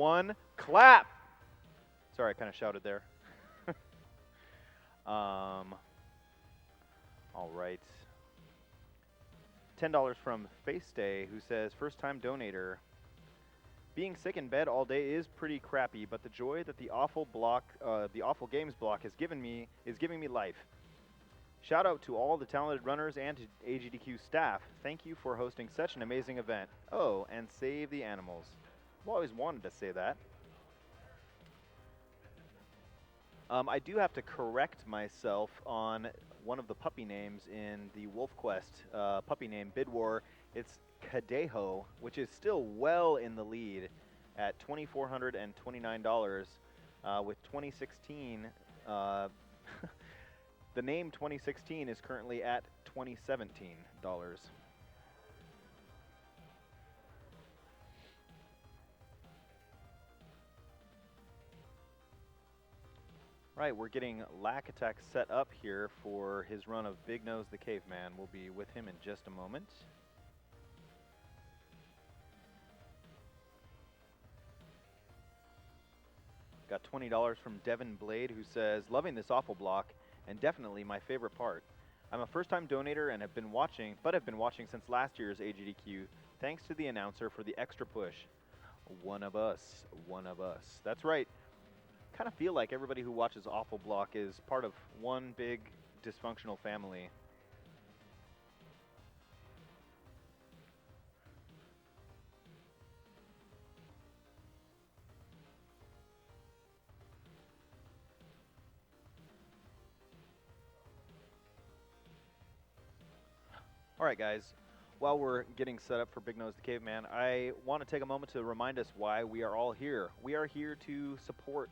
1, clap! Sorry, I kind of shouted there. All right. $10 from Face Day, who says, first time donator. Being sick in bed all day is pretty crappy, but the joy that the awful games block has given me is giving me life. Shout out to all the talented runners and to AGDQ staff. Thank you for hosting such an amazing event. Oh, and save the animals. I've always wanted to say that. I do have to correct myself on one of the puppy names in the Wolf Quest puppy name bid war. It's Cadejo, which is still well in the lead at $2,429 with 2016. The name 2016 is currently at $2017. Right, we're getting Lackattack set up here for his run of Big Nose the Caveman. We'll be with him in just a moment. Got $20 from Devin Blade, who says, loving this awful block, and definitely my favorite part. I'm a first-time donator and have been watching since last year's AGDQ. Thanks to the announcer for the extra push. One of us, one of us. That's right. Kind of feel like everybody who watches Awful Block is part of one big dysfunctional family. All right, guys. While we're getting set up for Big Nose the Caveman, I want to take a moment to remind us why we are all here. We are here to support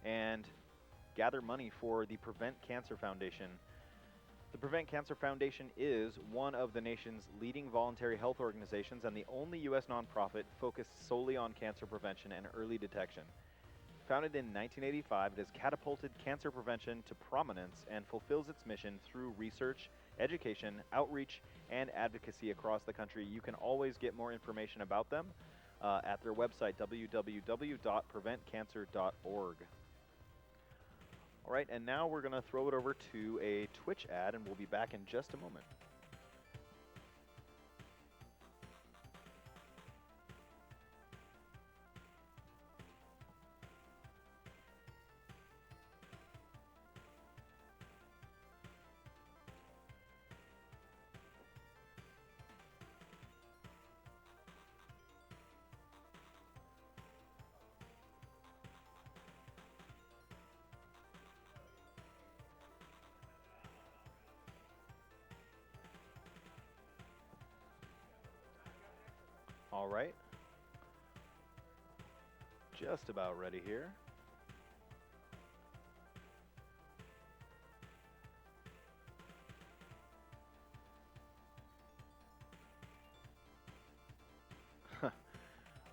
and gather money for the Prevent Cancer Foundation. The Prevent Cancer Foundation is one of the nation's leading voluntary health organizations and the only U.S. nonprofit focused solely on cancer prevention and early detection. Founded in 1985, it has catapulted cancer prevention to prominence and fulfills its mission through research, education, outreach, and advocacy across the country. You can always get more information about them at their website, www.preventcancer.org. All right, and now we're going to throw it over to a Twitch ad, and we'll be back in just a moment. All right. Just about ready here.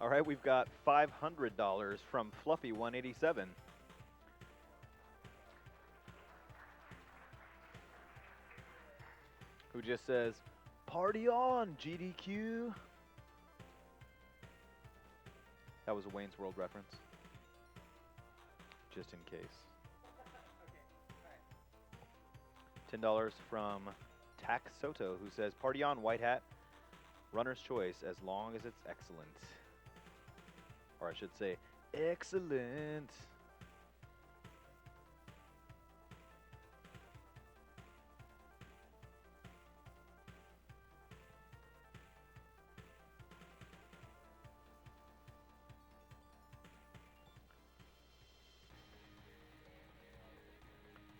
All right, we've got $500 from Fluffy187. Who just says, "Party on, GDQ." That was a Wayne's World reference. Just in case. $10 from Tax Soto, who says, "Party on, White Hat. Runner's choice, as long as it's excellent." Or I should say, excellent.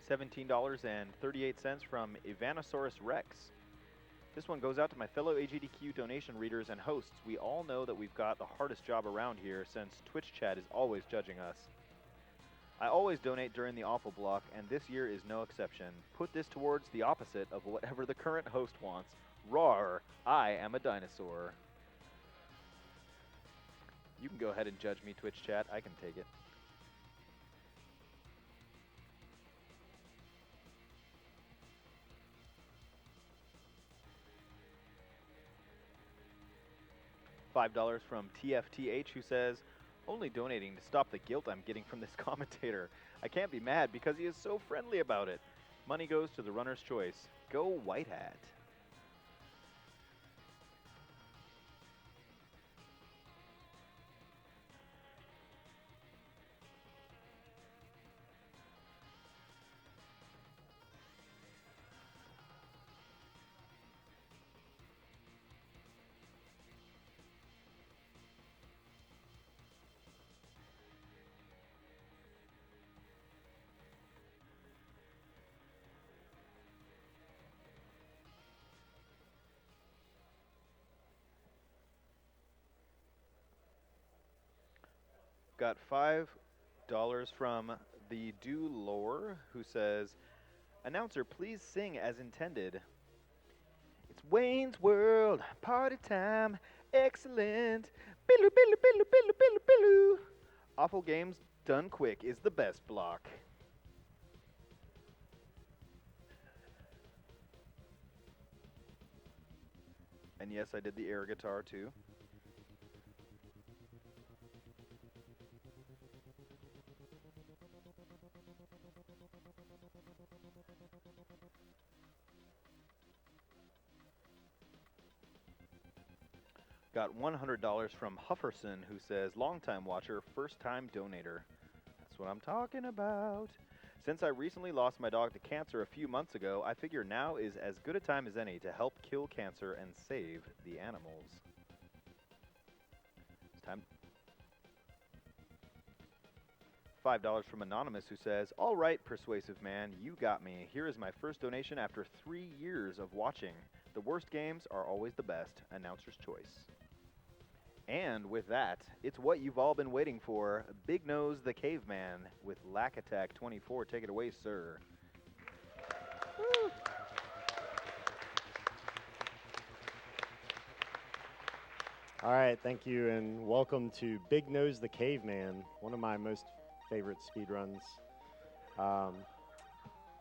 $17.38 from Ivanosaurus Rex. This one goes out to my fellow AGDQ donation readers and hosts. We all know that we've got the hardest job around here since Twitch chat is always judging us. I always donate during the awful block, and this year is no exception. Put this towards the opposite of whatever the current host wants. Roar, I am a dinosaur. You can go ahead and judge me, Twitch chat. I can take it. $5 from TFTH, who says, Only donating to stop the guilt I'm getting from this commentator. I can't be mad because he is so friendly about it. Money goes to the runner's choice. Go White Hat. Got $5 from the Do Lore, who says, "Announcer, please sing as intended." It's Wayne's World, party time, excellent. Billu, billu, billu, billu, billu, billu. Awful games done quick is the best block. And yes, I did the air guitar too. Got $100 from Hufferson, who says, "Longtime watcher, first time donator." That's what I'm talking about. "Since I recently lost my dog to cancer a few months ago, I figure now is as good a time as any to help kill cancer and save the animals." It's time. $5 from Anonymous, who says, "All right, persuasive man, you got me. Here is my first donation after 3 years of watching. The worst games are always the best. Announcer's choice." And with that, it's what you've all been waiting for. Big Nose the Caveman with lackattack24. Take it away, sir. Woo. All right, thank you, and welcome to Big Nose the Caveman, one of my most favorite speedruns.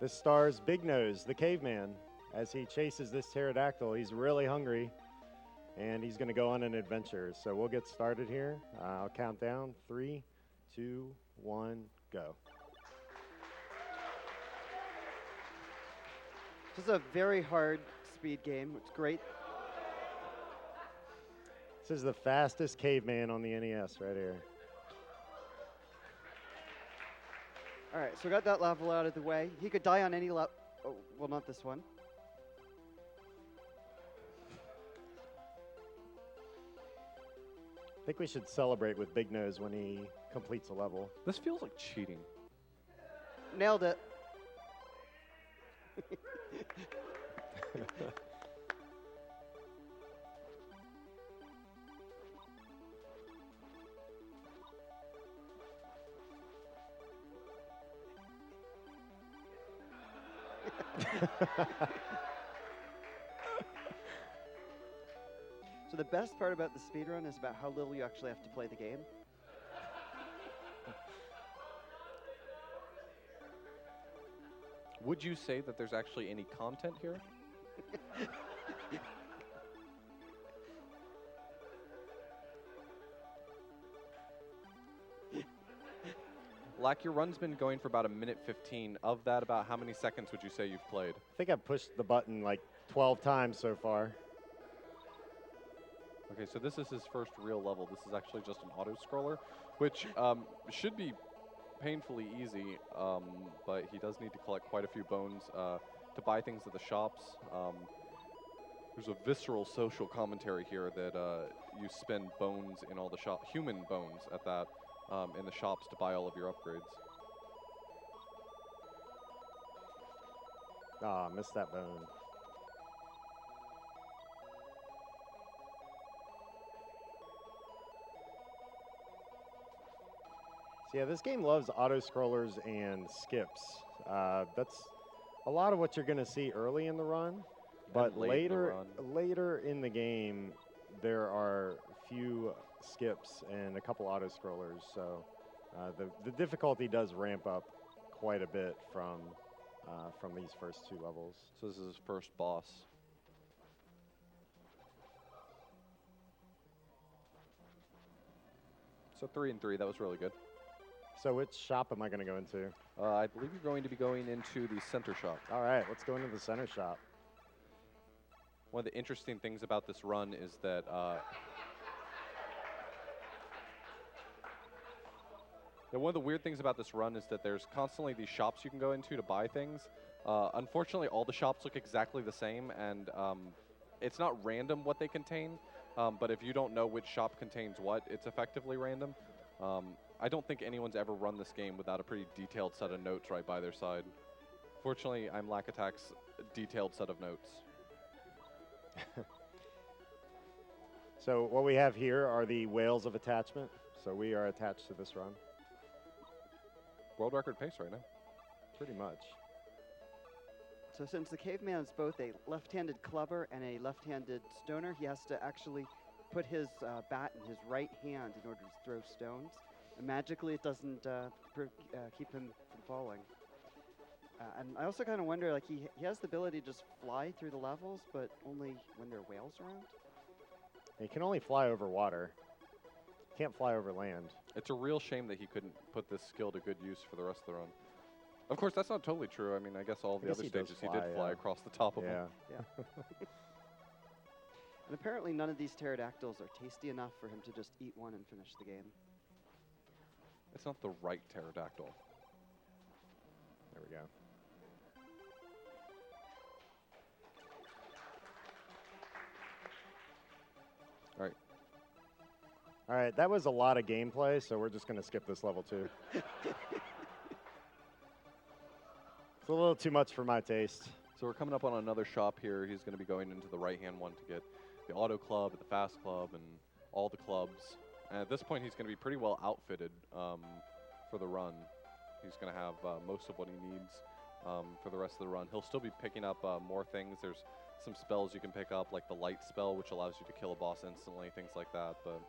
This stars Big Nose the Caveman as he chases this pterodactyl. He's really hungry, and he's going to go on an adventure. So we'll get started here. I'll count down. 3, 2, 1, go. This is a very hard speed game. It's great. This is the fastest caveman on the NES right here. All right, so we got that level out of the way. He could die on any level. Oh, well, not this one. I think we should celebrate with Big Nose when he completes a level. This feels like cheating. Nailed it. So the best part about the speedrun is about how little you actually have to play the game. Would you say that there's actually any content here? Lack, your run's been going for about 1:15. Of that, about how many seconds would you say you've played? I think I've pushed the button like 12 times so far. Okay, so this is his first real level. This is actually just an auto-scroller, which should be painfully easy, but he does need to collect quite a few bones to buy things at the shops. There's a visceral social commentary here that you spend bones in all the shop, human bones at that, in the shops to buy all of your upgrades. Ah, missed that bone. So yeah, this game loves auto-scrollers and skips. That's a lot of what you're going to see early in the run, but later in the game, there are few skips and a couple auto-scrollers. So the difficulty does ramp up quite a bit from these first 2 levels. So this is his first boss. So 3 and 3. That was really good. So which shop am I going to go into? I believe you're going to be going into the center shop. All right, let's go into the center shop. One of the interesting things about this run is that one of the weird things about this run is that there's constantly these shops you can go into to buy things. Unfortunately, all the shops look exactly the same, and it's not random what they contain, but if you don't know which shop contains what, it's effectively random. I don't think anyone's ever run this game without a pretty detailed set of notes right by their side. Fortunately, I'm Lackattack's detailed set of notes. So what we have here are the whales of attachment. So we are attached to this run. World record pace right now. Pretty much. So since the Caveman is both a left-handed clubber and a left-handed stoner, he has to actually put his bat in his right hand in order to throw stones. And magically, it doesn't keep him from falling. And I also kind of wonder, like, he has the ability to just fly through the levels, but only when there are whales around. He can only fly over water. Can't fly over land. It's a real shame that he couldn't put this skill to good use for the rest of the run. Of course, that's not totally true. I mean, I guess all the other stages he did fly across the top of them. Yeah. And apparently none of these pterodactyls are tasty enough for him to just eat one and finish the game. It's not the right pterodactyl. There we go. All right. All right, that was a lot of gameplay, so we're just going to skip this level too. It's a little too much for my taste. So we're coming up on another shop here. He's going to be going into the right-hand one to get the auto club, the fast club, and all the clubs. And at this point, he's going to be pretty well outfitted for the run. He's going to have most of what he needs for the rest of the run. He'll still be picking up more things. There's some spells you can pick up, like the light spell, which allows you to kill a boss instantly, things like that. But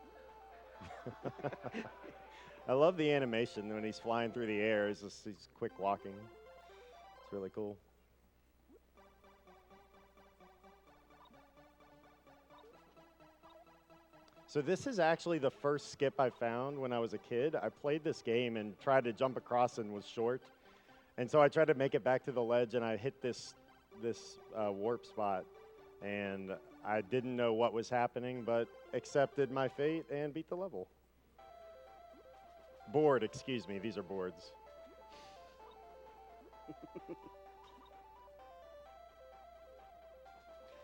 I love the animation when he's flying through the air. He's quick walking. It's really cool. So this is actually the first skip I found when I was a kid. I played this game and tried to jump across and was short. And so I tried to make it back to the ledge, and I hit this warp spot. And I didn't know what was happening, but accepted my fate and beat the level. Board, excuse me. These are boards.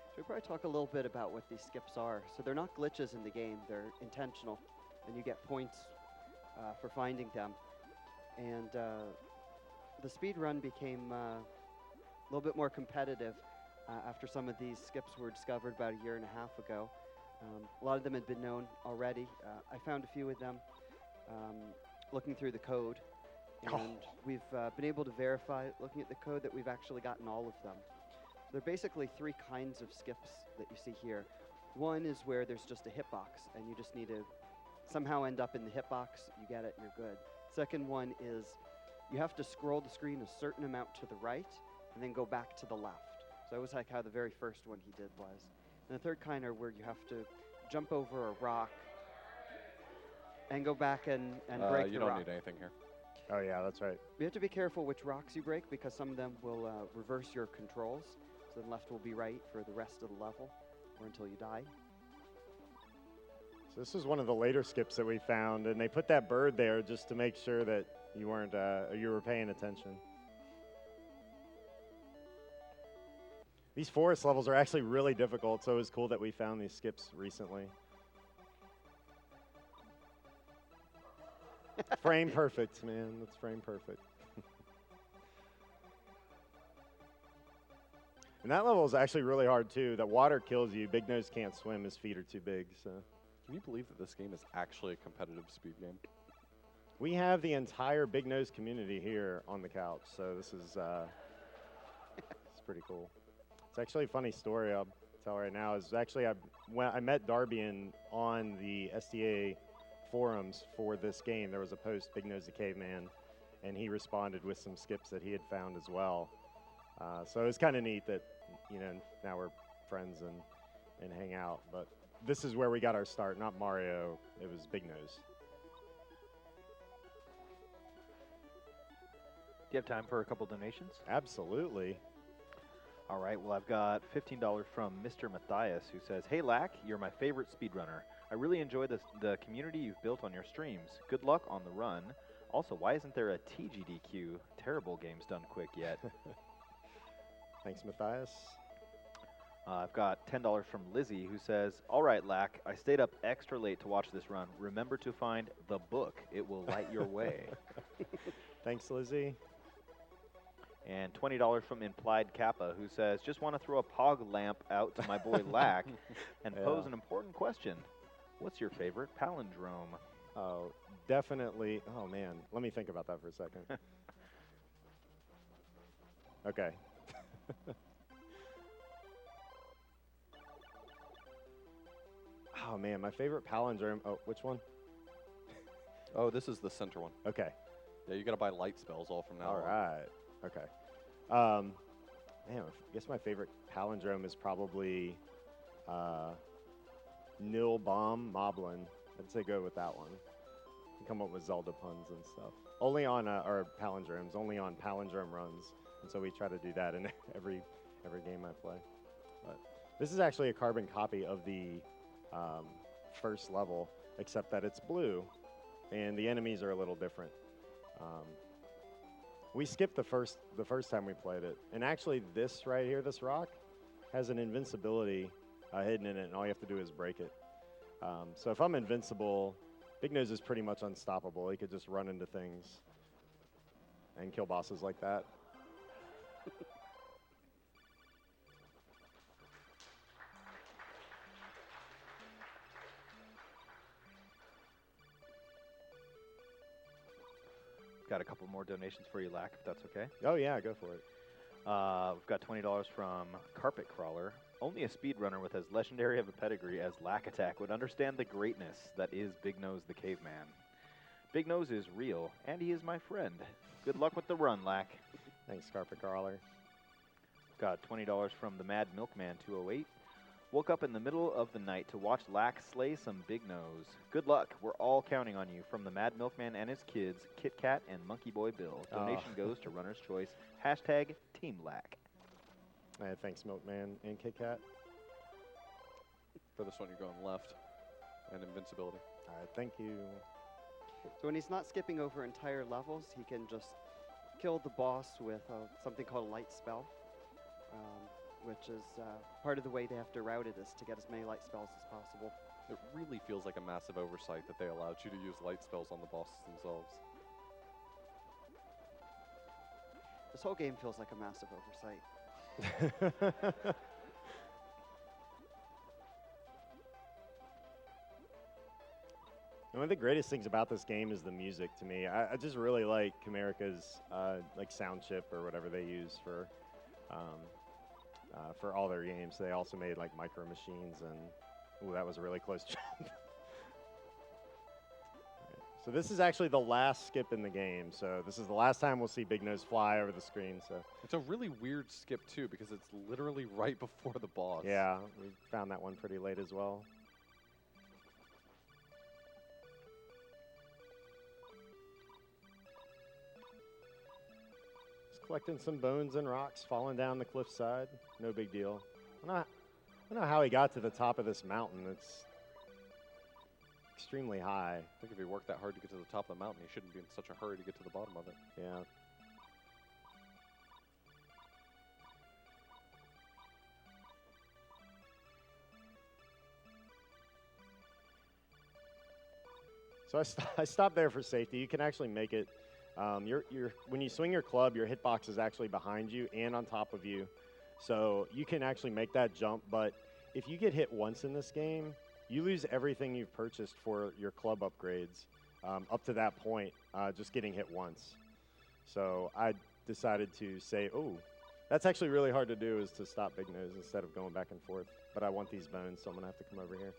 So we'll probably talk a little bit about what these skips are. So they're not glitches in the game, they're intentional, and you get points for finding them. And the speed run became a little bit more competitive after some of these skips were discovered about a year and a half ago. A lot of them had been known already. I found a few of them looking through the code, and we've been able to verify, looking at the code, that we've actually gotten all of them. There are basically three kinds of skips that you see here. One is where there's just a hitbox, and you just need to somehow end up in the hitbox. You get it, you're good. Second one is you have to scroll the screen a certain amount to the right, and then go back to the left. So that was like how the very first one he did was. And the third kind are where you have to jump over a rock and go back and break the rock. You don't need anything here. Oh, yeah, that's right. You have to be careful which rocks you break, because some of them will reverse your controls. So then left will be right for the rest of the level, or until you die. So this is one of the later skips that we found, and they put that bird there just to make sure that you weren't you were paying attention. These forest levels are actually really difficult, so it was cool that we found these skips recently. Frame perfect, man. That's frame perfect. And that level is actually really hard, too. That water kills you. Big Nose can't swim. His feet are too big. So, can you believe that this game is actually a competitive speed game? We have the entire Big Nose community here on the couch, so this is it's pretty cool. It's actually a funny story I'll tell right now. Is actually when I met Darbian on the SDA forums for this game. There was a post, Big Nose the Caveman, and he responded with some skips that he had found as well. So it was kind of neat that, now we're friends and hang out. But this is where we got our start, not Mario. It was Big Nose. you have time for a couple donations? Absolutely. All right, well, I've got $15 from Mr. Matthias, who says, "Hey, Lack, you're my favorite speedrunner. I really enjoy the community you've built on your streams. Good luck on the run. Also, why isn't there a TGDQ? Terrible games done quick yet." Thanks, Matthias. I've got $10 from Lizzie, who says, "All right, Lack, I stayed up extra late to watch this run. Remember to find the book. It will light your way." Thanks, Lizzie. And $20 from Implied Kappa, who says, "Just want to throw a pog lamp out to my boy Lack and pose an important question. What's your favorite palindrome?" Oh, definitely. Oh, man. Let me think about that for a second. Okay. Oh, man. My favorite palindrome. Oh, which one? Oh, this is the center one. Okay. Yeah, you got to buy light spells all from now All on. right. Okay. Man, I guess my favorite palindrome is probably Nil Bomb Moblin. I'd say go with that one. You come up with Zelda puns and stuff. Only on or palindromes, only on palindrome runs. And so we try to do that in every game I play. But this is actually a carbon copy of the first level, except that it's blue, and the enemies are a little different. We skipped the first time we played it, and actually this right here, this rock, has an invincibility hidden in it, and all you have to do is break it. So if I'm invincible, Big Nose is pretty much unstoppable. He could just run into things and kill bosses like that. Got a couple more donations for you, Lack, if that's okay. Oh yeah, go for it. We've got $20 from Carpet Crawler. "Only a speedrunner with as legendary of a pedigree as Lackattack would understand the greatness that is Big Nose the Caveman. Big Nose is real, and he is my friend. Good luck with the run, Lack." Thanks, Carpet Crawler. Got $20 from the Mad Milkman 208. "Woke up in the middle of the night to watch Lack slay some Big Nose. Good luck. We're all counting on you." From the Mad Milkman and his kids, Kit Kat and Monkey Boy Bill. Donation goes to Runner's Choice. Hashtag Team Lack. Thanks, Milkman and Kit Kat. For this one, you're going left. And invincibility. All right, thank you. So when he's not skipping over entire levels, he can just kill the boss with something called a light spell, which is part of the way they have to route it is to get as many light spells as possible. It really feels like a massive oversight that they allowed you to use light spells on the bosses themselves. This whole game feels like a massive oversight. One of the greatest things about this game is the music to me. I just really like Camerica's like sound chip or whatever they use for all their games. They also made like Micro Machines, and ooh, that was a really close jump. So this is actually the last skip in the game. So this is the last time we'll see Big Nose fly over the screen. So It's a really weird skip, too, because it's literally right before the boss. yeah, we found that one pretty late as well. Just collecting some bones and rocks, falling down the cliffside. No big deal. I don't know how he got to the top of this mountain. It's extremely high. I think if he worked that hard to get to the top of the mountain, he shouldn't be in such a hurry to get to the bottom of it. Yeah. So I stopped there for safety. You can actually make it. When you swing your club, your hitbox is actually behind you and on top of you. So you can actually make that jump. But if you get hit once in this game, you lose everything you've purchased for your club upgrades up to that point, just getting hit once. So I decided to say, oh, that's actually really hard to do, is to stop Big Nose instead of going back and forth. But I want these bones, so I'm going to have to come over here.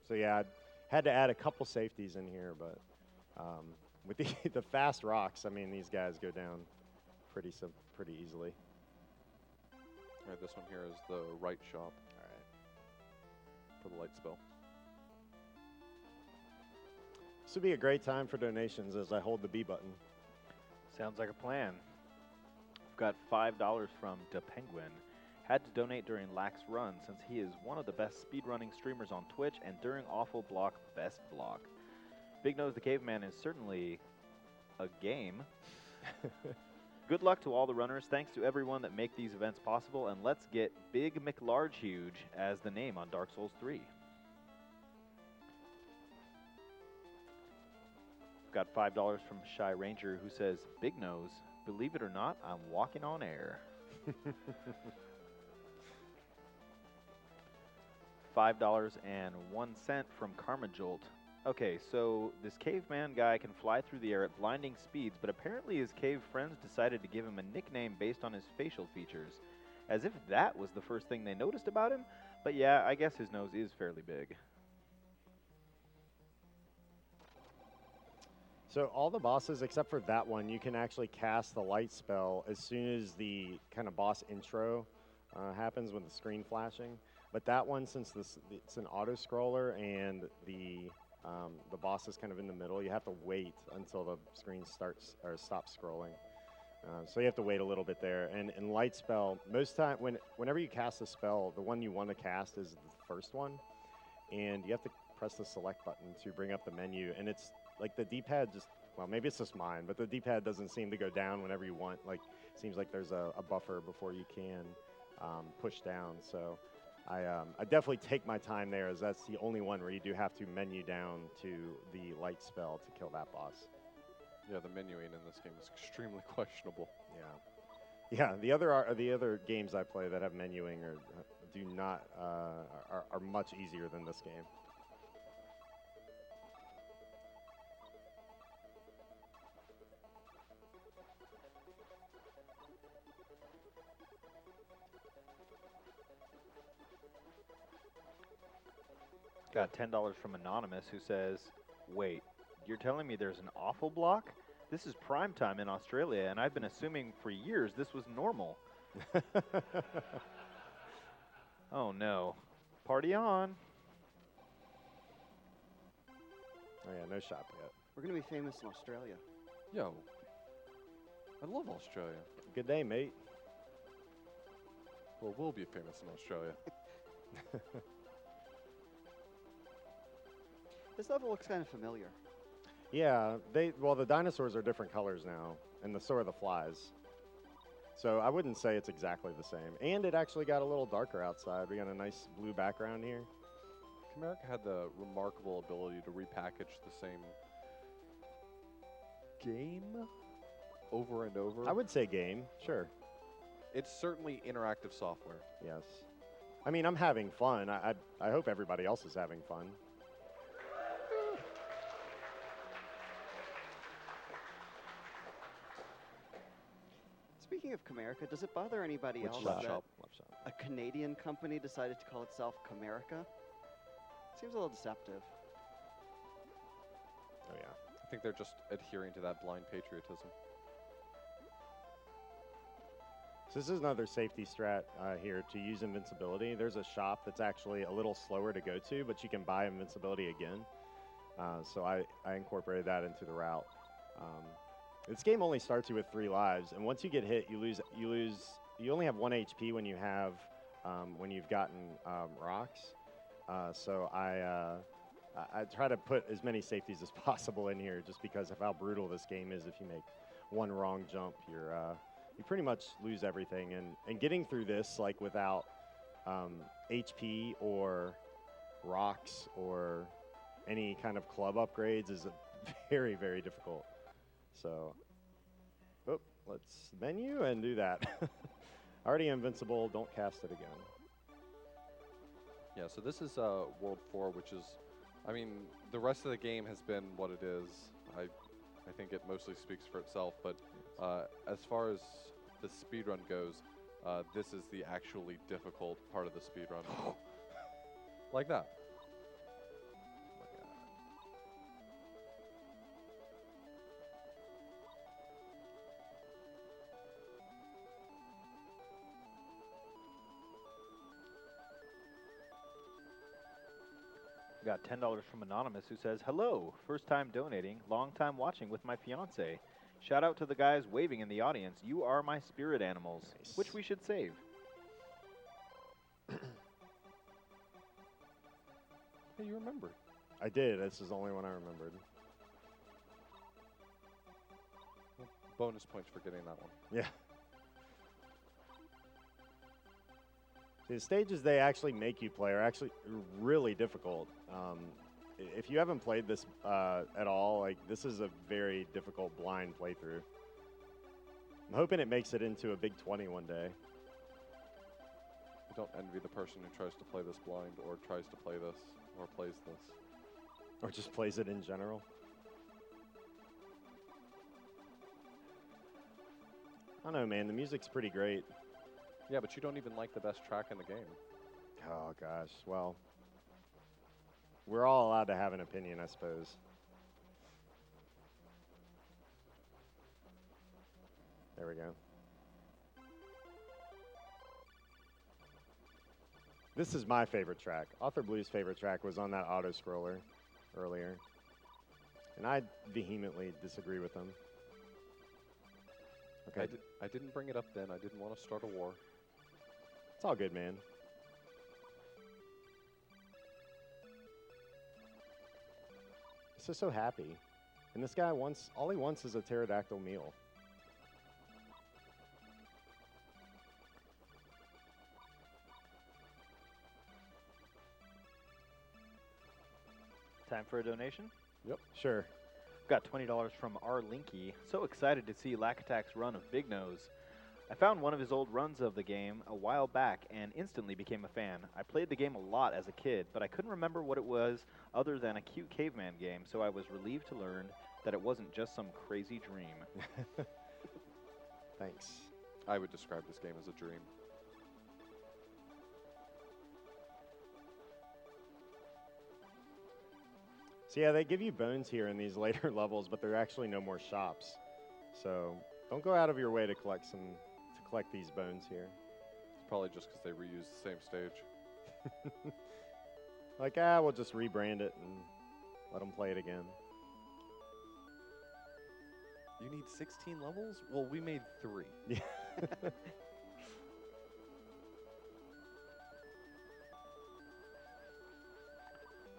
So yeah, I had to add a couple safeties in here, but with the fast rocks, I mean, these guys go down pretty easily. All right, this one here is the right shop. All right. For the light spell. This would be a great time for donations as I hold the B button. Sounds like a plan. We've got $5 from Da Penguin. Had to donate during Lack's run since he is one of the best speedrunning streamers on Twitch and during Awful Block, best block. Big Nose the Caveman is certainly a game. Good luck to all the runners. Thanks to everyone that make these events possible, and let's get Big McLarge Huge as the name on Dark Souls 3. Got $5 from Shy Ranger, who says, Big Nose, believe it or not, I'm walking on air. $5.01 from Karma Jolt. Okay, so this caveman guy can fly through the air at blinding speeds, but apparently his cave friends decided to give him a nickname based on his facial features. As if that was the first thing they noticed about him, but yeah, I guess his nose is fairly big. So all the bosses, except for that one, you can actually cast the light spell as soon as the kind of boss intro happens with the screen flashing. But that one, since it's an auto-scroller and the boss is kind of in the middle, you have to wait until the screen stops scrolling. So you have to wait a little bit there. And in light spell, most time whenever you cast a spell, the one you want to cast is the first one, and you have to press the select button to bring up the menu. And it's like the D-pad just, well, maybe it's just mine, but the D-pad doesn't seem to go down whenever you want. Like, it seems like there's a buffer before you can push down. So I definitely take my time there, as that's the only one where you do have to menu down to the light spell to kill that boss. Yeah, the menuing in this game is extremely questionable. Yeah, the other games I play that have menuing are much easier than this game. Got $10 from Anonymous, who says, wait, you're telling me there's an awful block? This is prime time in Australia, and I've been assuming for years this was normal. Oh no. Party on. Oh yeah, no shop yet. We're going to be famous in Australia. Yo, I love Australia. Good day, mate. Well, we'll be famous in Australia. This level looks kind of familiar. Yeah, the dinosaurs are different colors now, and so are the flies. So I wouldn't say it's exactly the same. And it actually got a little darker outside. We got a nice blue background here. America had the remarkable ability to repackage the same game over and over. I would say game, sure. It's certainly interactive software. Yes. I mean, I'm having fun. I hope everybody else is having fun. Speaking of Comerica, does it bother anybody else left that shop? a Canadian company decided to call itself Comerica? Seems a little deceptive. Oh, yeah. I think they're just adhering to that blind patriotism. So this is another safety strat here to use invincibility. There's a shop that's actually a little slower to go to, but you can buy invincibility again. So I incorporated that into the route. This game only starts you with 3 lives, and once you get hit, you only have 1 HP when you've gotten rocks. So I try to put as many safeties as possible in here, just because of how brutal this game is. If you make one wrong jump, you pretty much lose everything. And getting through this like without HP or rocks or any kind of club upgrades is very, very difficult. So, let's menu and do that. Already invincible, don't cast it again. Yeah, so this is World 4, which is, I mean, the rest of the game has been what it is. I think it mostly speaks for itself, but as far as the speedrun goes, this is the actually difficult part of the speedrun. Like that. Got $10 from Anonymous, who says, hello, first time donating, long time watching with my fiance. Shout out to the guys waving in the audience. You are my spirit animals, Nice. which we should save. Hey, you remember. I did. This is the only one I remembered. Bonus points for getting that one. Yeah. The stages they actually make you play are actually really difficult. If you haven't played this at all, like this is a very difficult blind playthrough. I'm hoping it makes it into a Big 20 one day. I don't envy the person who tries to play this blind or tries to play this or plays this. Or just plays it in general. I don't know, man. The music's pretty great. Yeah, but you don't even like the best track in the game. Oh, gosh. Well, we're all allowed to have an opinion, I suppose. There we go. This is my favorite track. Author Blue's favorite track was on that auto-scroller earlier. And I vehemently disagree with him. Okay. I didn't bring it up then. I didn't want to start a war. It's all good, man. He's just so happy. And this guy wants, all he wants is a pterodactyl meal. Time for a donation? Yep. Sure. Got $20 from R. Linky. So excited to see Lackattack's run of Big Nose. I found one of his old runs of the game a while back and instantly became a fan. I played the game a lot as a kid, but I couldn't remember what it was other than a cute caveman game, so I was relieved to learn that it wasn't just some crazy dream. Thanks. I would describe this game as a dream. So yeah, they give you bones here in these later levels, but there are actually no more shops. So don't go out of your way to collect these bones here. It's probably just because they reuse the same stage. Like, we'll just rebrand it and let them play it again. You need 16 levels? Well, we made 3. Yeah.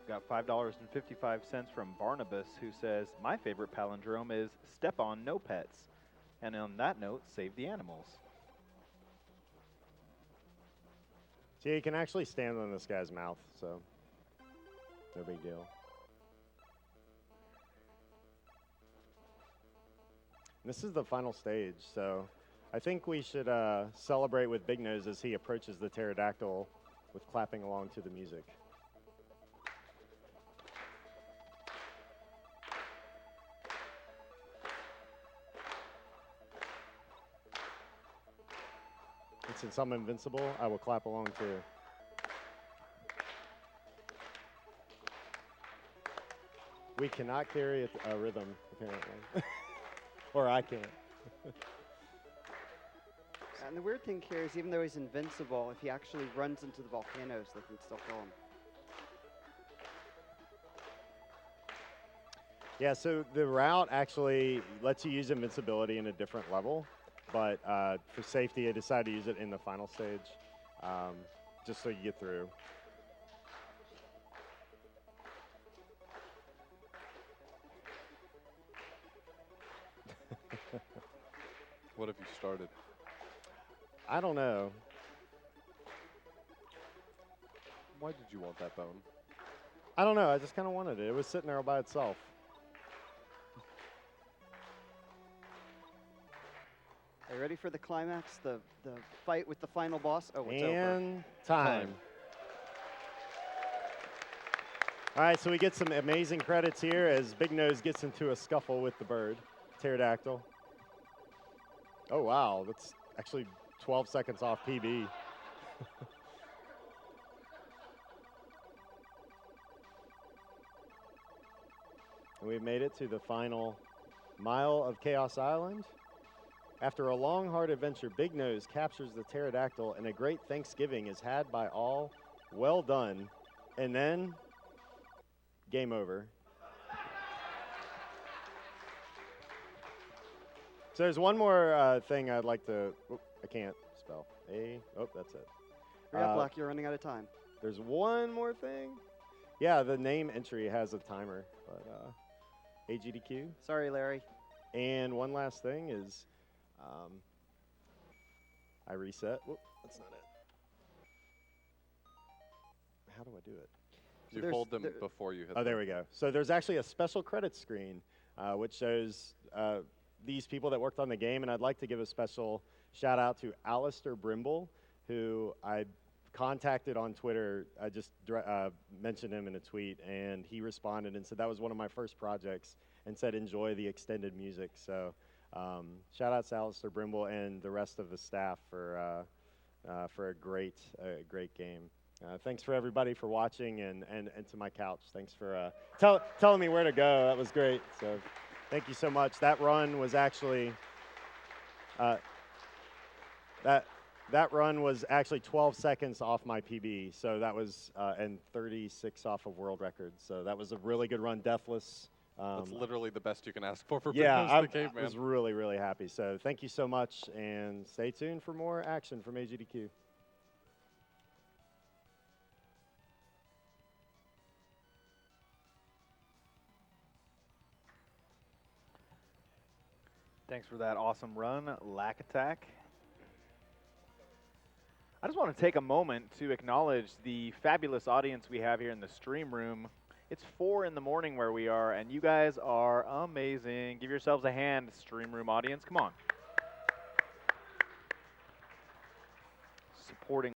Got $5.55 from Barnabas, who says, my favorite palindrome is step on, no pets. And on that note, save the animals. See, you can actually stand on this guy's mouth, so no big deal. This is the final stage, so I think we should celebrate with Big Nose as he approaches the pterodactyl with clapping along to the music. And since I'm invincible, I will clap along too. We cannot carry a rhythm, apparently. Or I can't. And the weird thing here is even though he's invincible, if he actually runs into the volcanoes, they can still kill him. Yeah, so the route actually lets you use invincibility in a different level, but for safety, I decided to use it in the final stage, just so you get through. What have you started? I don't know. Why did you want that bone? I don't know. I just kind of wanted it. It was sitting there all by itself. Are you ready for the climax, the fight with the final boss? Oh, it's over. And time. All right, so we get some amazing credits here as Big Nose gets into a scuffle with the bird, pterodactyl. Oh, wow. That's actually 12 seconds off PB. And we've made it to the final mile of Chaos Island. After a long, hard adventure, Big Nose captures the pterodactyl, and a great Thanksgiving is had by all. Well done. And then, game over. So there's one more thing I'd like to. Oh, I can't spell. That's it. Hurry up, Luck. You're running out of time. There's one more thing. Yeah, the name entry has a timer, but AGDQ. Sorry, Larry. And one last thing is, I reset. Whoop, that's not it. How do I do it? So You hold them before you hit Oh, there we go. So there's actually a special credits screen, which shows these people that worked on the game, and I'd like to give a special shout out to Alistair Brimble, who I contacted on Twitter. I just mentioned him in a tweet, and he responded and said that was one of my first projects, and said enjoy the extended music. So shout out to Alistair Brimble and the rest of the staff for a great game. Thanks for everybody for watching, and to my couch. Thanks for telling me where to go. That was great. So thank you so much. That run was actually that run was actually 12 seconds off my PB. So that was and 36 off of world record. So that was a really good run, deathless. That's literally the best you can ask for yeah, the Caveman. I was really, really happy. So thank you so much, and stay tuned for more action from AGDQ. Thanks for that awesome run, Lackattack. I just want to take a moment to acknowledge the fabulous audience we have here in the stream room. It's 4 in the morning where we are, and you guys are amazing. Give yourselves a hand, stream room audience. Come on. Supporting